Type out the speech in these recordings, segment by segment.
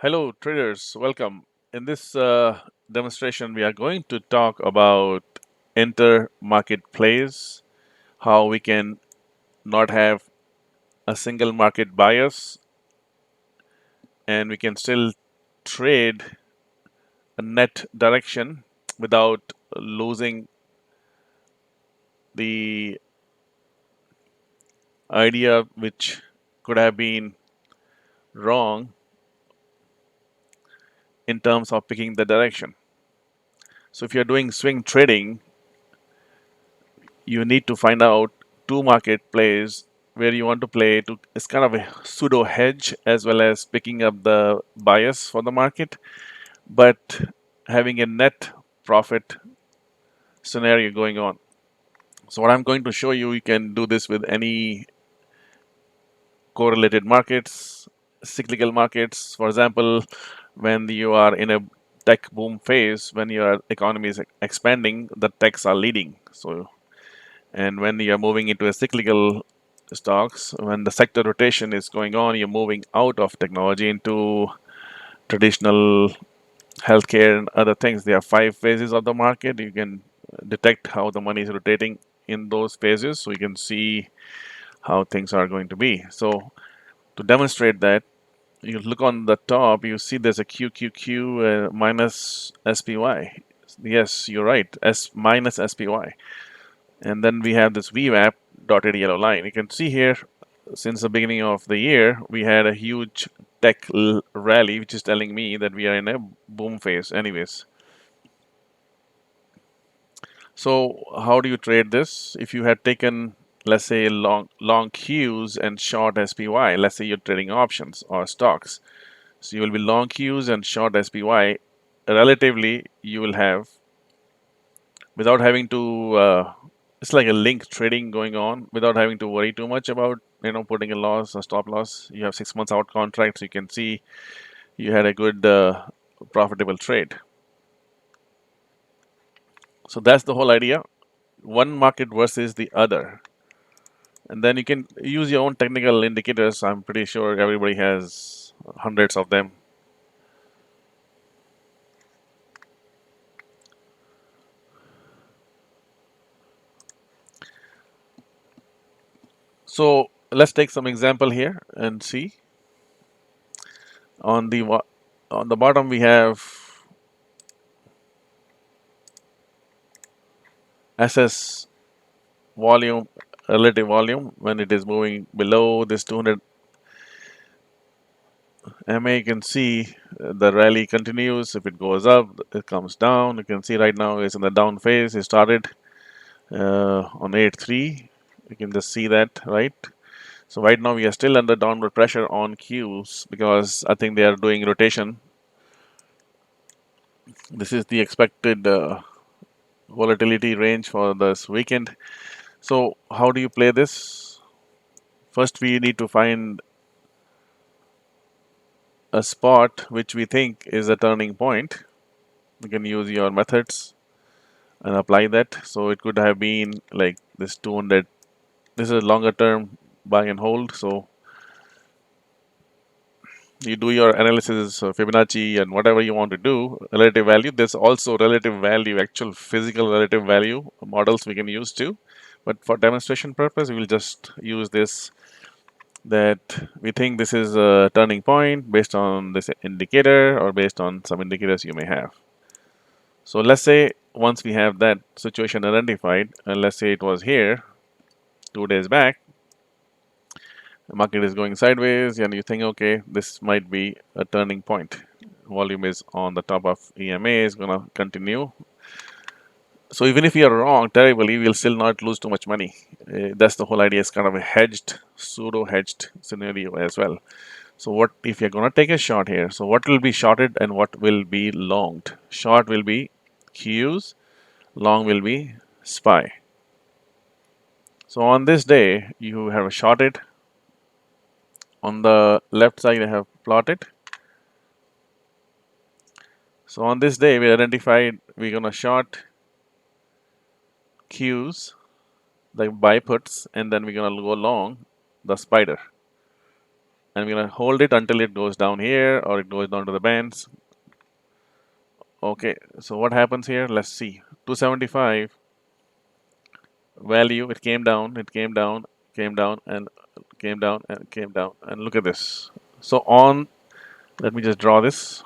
Hello, traders. Welcome. In this demonstration, we are going to talk about inter-market plays, how we can not have a single market bias, and we can still trade a net direction without losing the idea which could have been wrong in terms of picking the direction. So if you're doing swing trading, you need to find out two market plays where you want to play to it's kind of a pseudo hedge as well as picking up the bias for the market, but having a net profit scenario going on. So what I'm going to show you, you can do this with any correlated markets, cyclical markets. For example, when you are in a tech boom phase, when your economy is expanding, the techs are leading. So and when you're moving into a cyclical stocks, when the sector rotation is going on, you're moving out of technology into traditional healthcare and other things. There are five phases of the market. You can detect how the money is rotating in those phases, so you can see how things are going to be. So to demonstrate that, you look on the top, you see there's a QQQ minus SPY. Yes, you're right, S minus SPY. And then we have this VWAP dotted yellow line. You can see here, since the beginning of the year, we had a huge tech rally, which is telling me that we are in a boom phase anyways. So how do you trade this? If you had taken, let's say, long Qs and short SPY, let's say you're trading options or stocks. So you will be long Qs and short SPY. Relatively, you will have, without having to it's like a link trading going on without having to worry too much about putting a loss or stop loss. You have 6 months out contracts. You can see you had a good profitable trade. So that's the whole idea, one market versus the other, and then you can use your own technical indicators. I'm pretty sure everybody has hundreds of them. So let's take some example here and see. On the bottom we have SS volume, relative volume. When it is moving below this 200 MA, you can see the rally continues. If it goes up, it comes down. You can see right now it's in the down phase. It started on 8.3. You can just see that, right? So right now we are still under downward pressure on Qs because I think they are doing rotation. This is the expected volatility range for this weekend. So how do you play this? First, we need to find a spot which we think is a turning point. You can use your methods and apply that. So it could have been like this 200. This is a longer term buy and hold. So you do your analysis, Fibonacci, and whatever you want to do, relative value. There's also relative value, actual physical relative value models we can use too. But for demonstration purpose, we will just use this, that we think this is a turning point based on this indicator or based on some indicators you may have. So let's say once we have that situation identified, and let's say it was here 2 days back, the market is going sideways, and you think, okay, this might be a turning point. Volume is on the top of EMA, is going to continue. So even if you are wrong terribly, we'll still not lose too much money. That's the whole idea. It's kind of a hedged, pseudo hedged scenario as well. So what if you're going to take a short here? So what will be shorted and what will be longed? Short will be Qs, long will be SPY. So on this day, you have shorted. On the left side, I have plotted. So on this day, we identified we're going to short Qs, the buy puts, and then we're going to go long the spider. and we're gonna hold it until it goes down here or it goes down to the bands. Okay, so what happens here? Let's see. 275 value, it came down, came down, and came down, and came down. And look at this. So on, let me just draw this.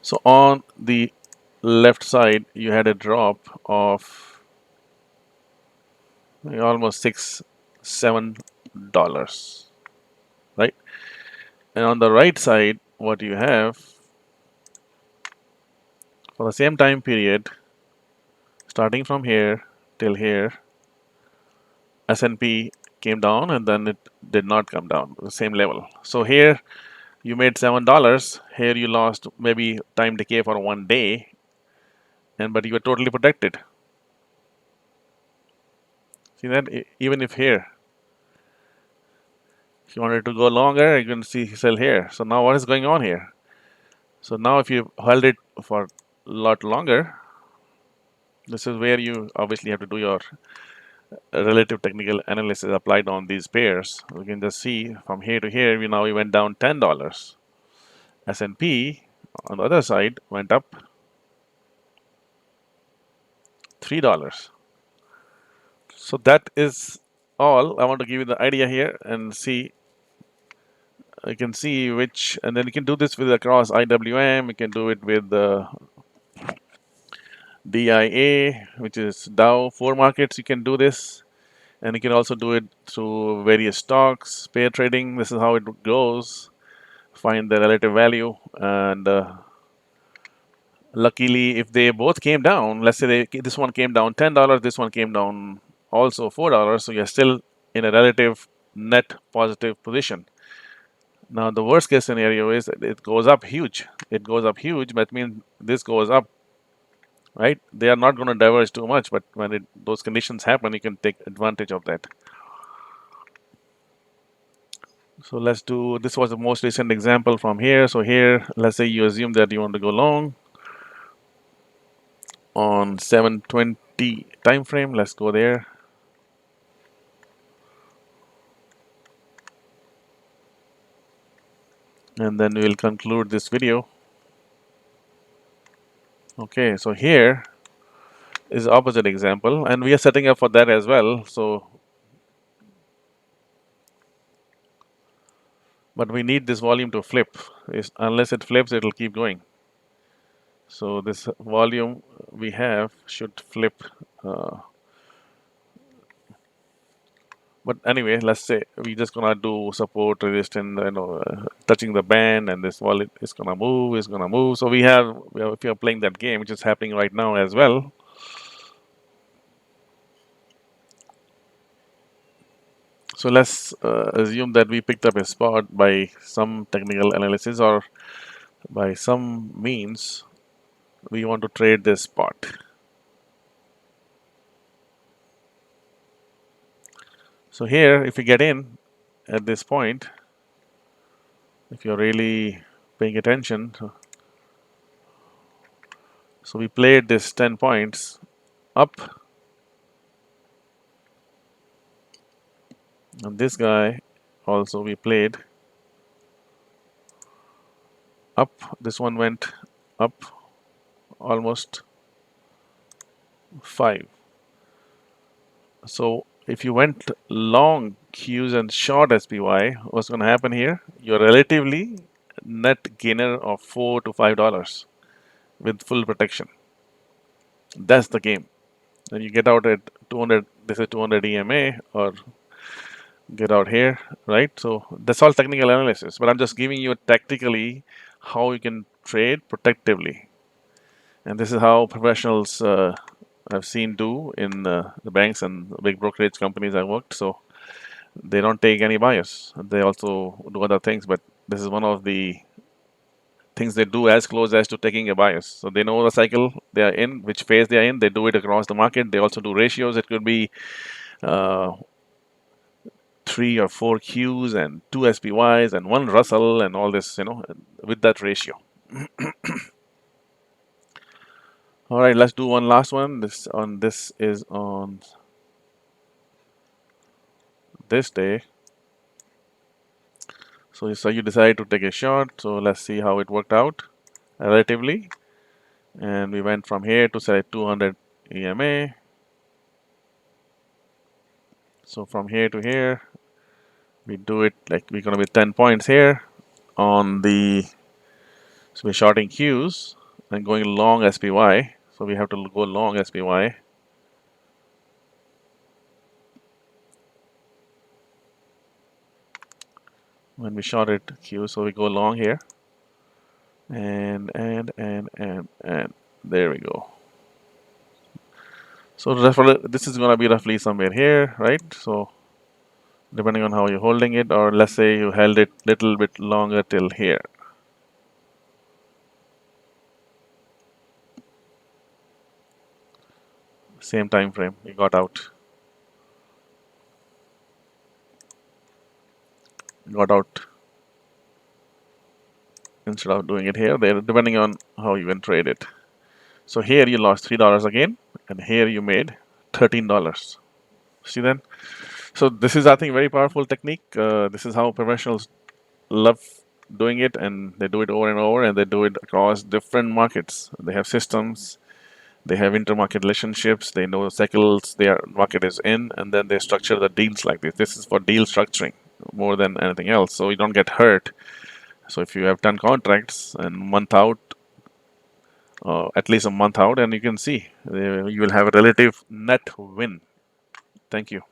So on the left side, you had a drop of almost $6, $7, right? And on the right side, what you have for the same time period, starting from here till here, S&P came down and then it did not come down to the same level. So here you made $7. Here you lost maybe time decay for one day, and but you were totally protected. See that? Even if here, if you wanted to go longer, you can see sell here. So now what is going on here? So now if you held it for a lot longer, this is where you obviously have to do your relative technical analysis applied on these pairs. We can just see from here to here, we went down $10. S&P on the other side went up $3. So that is all. I want to give you the idea here and see. You can see which, and then you can do this with across IWM. You can do it with the DIA, which is Dow 4 markets. You can do this, and you can also do it through various stocks, pair trading. This is how it goes. Find the relative value, and luckily, if they both came down, let's say this one came down $10, this one came down also $4, so you're still in a relative net positive position. Now, the worst case scenario is that it goes up huge. It goes up huge, but means this goes up, right? They are not going to diverge too much, but when those conditions happen, you can take advantage of that. So let's do, this was the most recent example from here. So here, let's say you assume that you want to go long on 720 time frame. Let's go there. And then we'll conclude this video. Okay, so here is opposite example, and we are setting up for that as well. So, but we need this volume to flip. Unless it flips, it'll keep going. So this volume we have should flip. But anyway, let's say we just gonna do support, resistance, touching the band, and this volume is gonna move, is gonna move. So if you're playing that game, which is happening right now as well. So let's assume that we picked up a spot by some technical analysis or by some means we want to trade this spot. So here, if you get in at this point, if you're really paying attention, so we played this 10 points up, and this guy also we played up. This one went up almost 5. So if you went long Qs and short SPY, what's going to happen here? You're relatively net gainer of $4 to $5 with full protection. That's the game. And you get out at 200. This is 200 EMA, or get out here, right? So that's all technical analysis. But I'm just giving you tactically how you can trade protectively, and this is how professionals I've seen do in the banks and big brokerage companies I worked. So they don't take any bias. They also do other things, but this is one of the things they do as close as to taking a bias. So they know the cycle they are in, which phase they are in. They do it across the market. They also do ratios. It could be uh, 3 or 4 Qs and 2 SPYs and 1 Russell and all this, with that ratio. All right, let's do one last one. This is on this day. So you decide to take a shot. So let's see how it worked out relatively. And we went from here to say 200 EMA. So from here to here, we do it like we're going to be 10 points here on the, so we're shorting Qs and going long SPY. So we have to go long SPY. When we short it Q, so we go long here. And there we go. So this is going to be roughly somewhere here, right? So depending on how you're holding it, or let's say you held it little bit longer till here. Same time frame, we got out instead of doing it here, there, depending on how you can trade it. So here you lost $3 again, and here you made $13. See then? So this is, I think, very powerful technique. This is how professionals love doing it, and they do it over and over, and they do it across different markets. They have systems, they have intermarket relationships, they know the cycles their market is in, and then they structure the deals like this. This is for deal structuring more than anything else, so you don't get hurt. So if you have 10 contracts and month out, at least a month out, and you can see you will have a relative net win. Thank you.